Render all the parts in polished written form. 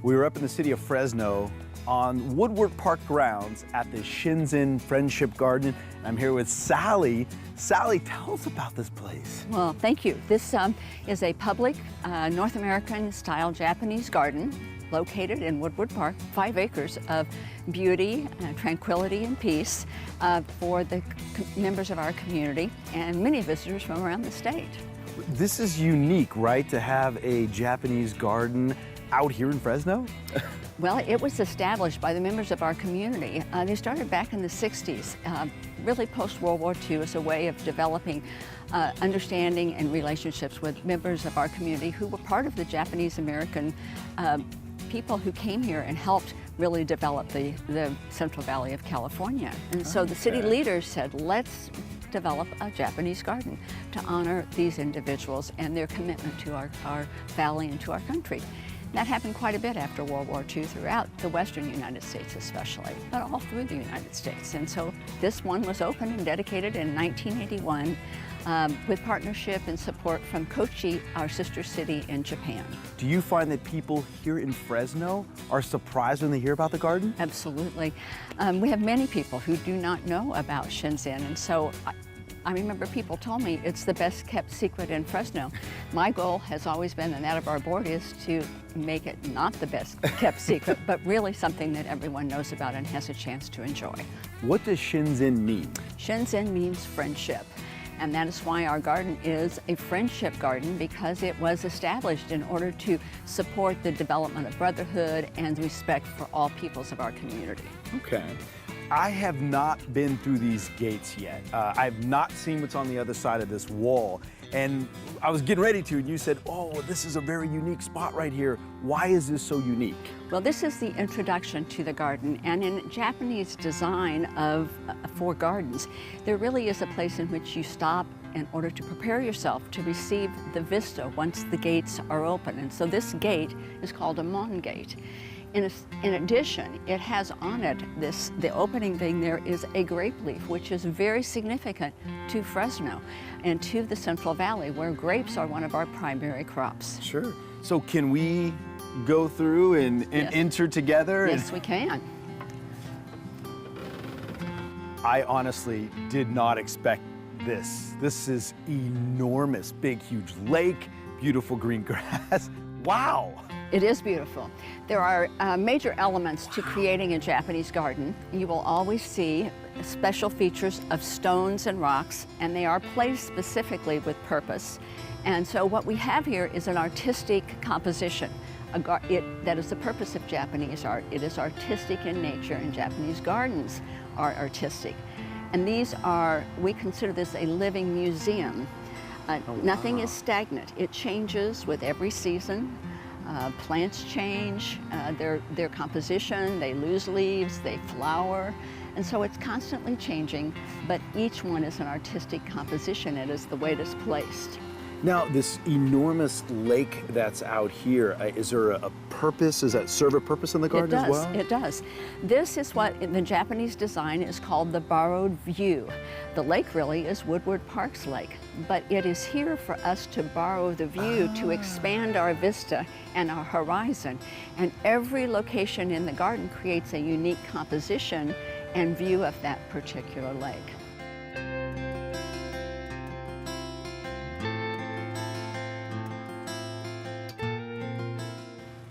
We were up in the city of Fresno on Woodward Park grounds at the Shinzen Friendship Garden. I'm here with Sally. Sally, tell us about this place. Well, thank you. This is a public North American style Japanese garden located in Woodward Park, 5 acres of beauty, tranquility, and peace for the members of our community and many visitors from around the state. This is unique, right, to have a Japanese garden out here in Fresno? Well, it was established by the members of our community. They started back in the 60s, really post-World War II, as a way of developing understanding and relationships with members of our community who were part of the Japanese-American people who came here and helped really develop the Central Valley of California. And so the city leaders said, let's develop a Japanese garden to honor these individuals and their commitment to our valley and to our country. That happened quite a bit after World War II throughout the western United States especially, but all through the United States. And so this one was opened and dedicated in 1981 with partnership and support from Kochi, our sister city in Japan. Do you find that people here in Fresno are surprised when they hear about the garden? Absolutely. We have many people who do not know about Shinzen, and so I remember people told me it's the best kept secret in Fresno. My goal has always been, and that of our board, is to make it not the best kept secret, but really something that everyone knows about and has a chance to enjoy. What does Shinzen mean? Shinzen means friendship. And that is why our garden is a friendship garden, because it was established in order to support the development of brotherhood and respect for all peoples of our community. Okay. I have not been through these gates yet. I've not seen what's on the other side of this wall. And I was getting ready to, and you said, oh, this is a very unique spot right here. Why is this so unique? Well, this is the introduction to the garden. And in Japanese design for gardens, there really is a place in which you stop in order to prepare yourself to receive the vista once the gates are open. And so this gate is called a mon gate. In addition, it has on it the opening thing there is a grape leaf, which is very significant to Fresno and to the Central Valley, where grapes are one of our primary crops. Sure. So can we go through and enter together? Yes, we can. I honestly did not expect this. This is enormous, big, huge lake, beautiful green grass. Wow. It is beautiful. There are major elements to creating a Japanese garden. You will always see special features of stones and rocks, and they are placed specifically with purpose. And so what we have here is an artistic composition. That is the purpose of Japanese art. It is artistic in nature, and Japanese gardens are artistic. And we consider this a living museum. Nothing is stagnant. It changes with every season. Plants change, their composition, they lose leaves, they flower, and so it's constantly changing, but each one is an artistic composition. It is the way it is placed. Now, this enormous lake that's out here, is there a purpose? Does that serve a purpose in the garden as well? It does. This is what in the Japanese design is called the borrowed view. The lake really is Woodward Park's lake, but it is here for us to borrow the view to expand our vista and our horizon. And every location in the garden creates a unique composition and view of that particular lake.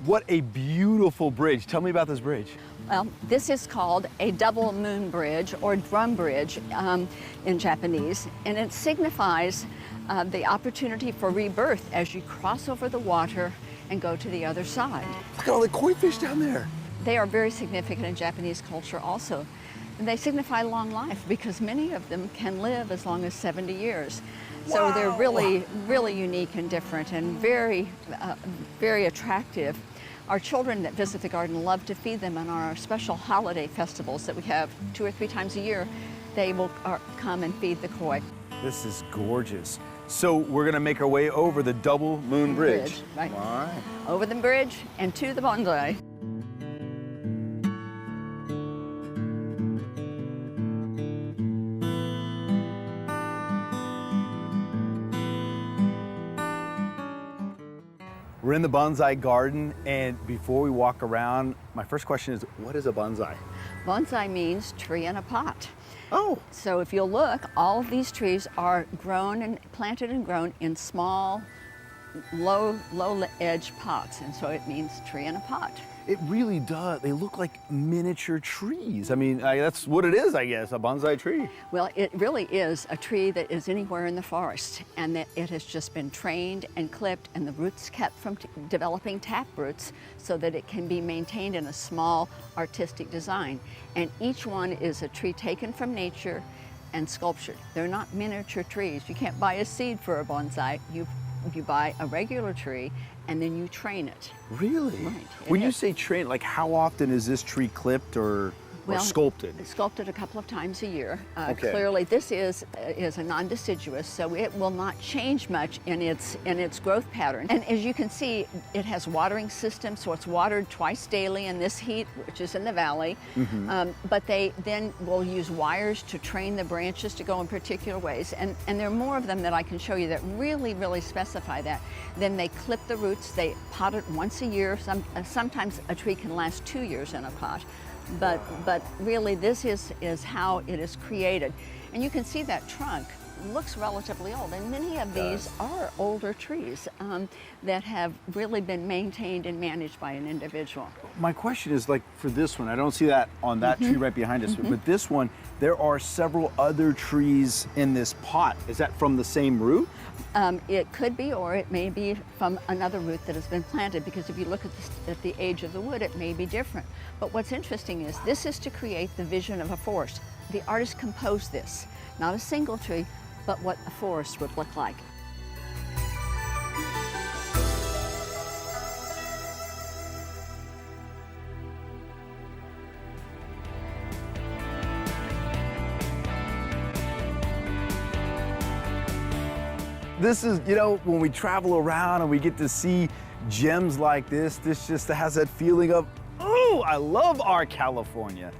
What a beautiful bridge. Tell me about this bridge. Well, this is called a double moon bridge or drum bridge in Japanese, and it signifies the opportunity for rebirth as you cross over the water and go to the other side. Look at all the koi fish down there. They are very significant in Japanese culture also. And they signify long life because many of them can live as long as 70 years. So Wow. they're really, really unique and different and very, very attractive. Our children that visit the garden love to feed them, and on our special holiday festivals that we have 2 or 3 times a year, they will come and feed the koi. This is gorgeous. So we're gonna make our way over the double moon bridge. Right. All right. Over the bridge and to the bonsai. We're in the bonsai garden, and before we walk around, my first question is, what is a bonsai? Bonsai means tree in a pot. Oh, So if you'll look, all of these trees are grown and planted and grown in small, low edge pots, and so it means tree in a pot. it really does. They look like miniature trees. I mean, that's what it is, I guess, a bonsai tree. Well, it really is a tree that is anywhere in the forest, and that it has just been trained and clipped, and the roots kept from developing tap roots so that it can be maintained in a small artistic design. And each one is a tree taken from nature and sculptured. They're not miniature trees. You can't buy a seed for a bonsai. You buy a regular tree and then you train it. Really? Right. When It you is. say train, like how often is this tree clipped or sculpted? It's sculpted a couple of times a year. Okay. Clearly, this is a non-deciduous, so it will not change much in its growth pattern. And as you can see, it has watering systems, so it's watered twice daily in this heat, which is in the valley. But they then will use wires to train the branches to go in particular ways. And there are more of them that I can show you that really specify that. Then they clip the roots. They pot it once a year. Sometimes a tree can last 2 years in a pot. But really, this is how it is created. And you can see that trunk looks relatively old, and many of these are older trees that have really been maintained and managed by an individual. My question is, like, for this one, I don't see that on that tree right behind us, but this one, there are several other trees in this pot. Is that from the same root? It could be, or it may be from another root that has been planted, because if you look at the age of the wood, it may be different. But what's interesting is this is to create the vision of a forest. The artist composed this, not a single tree, but what a forest would look like. This is, you know, when we travel around and we get to see gems like this just has that feeling of, oh, I love our California.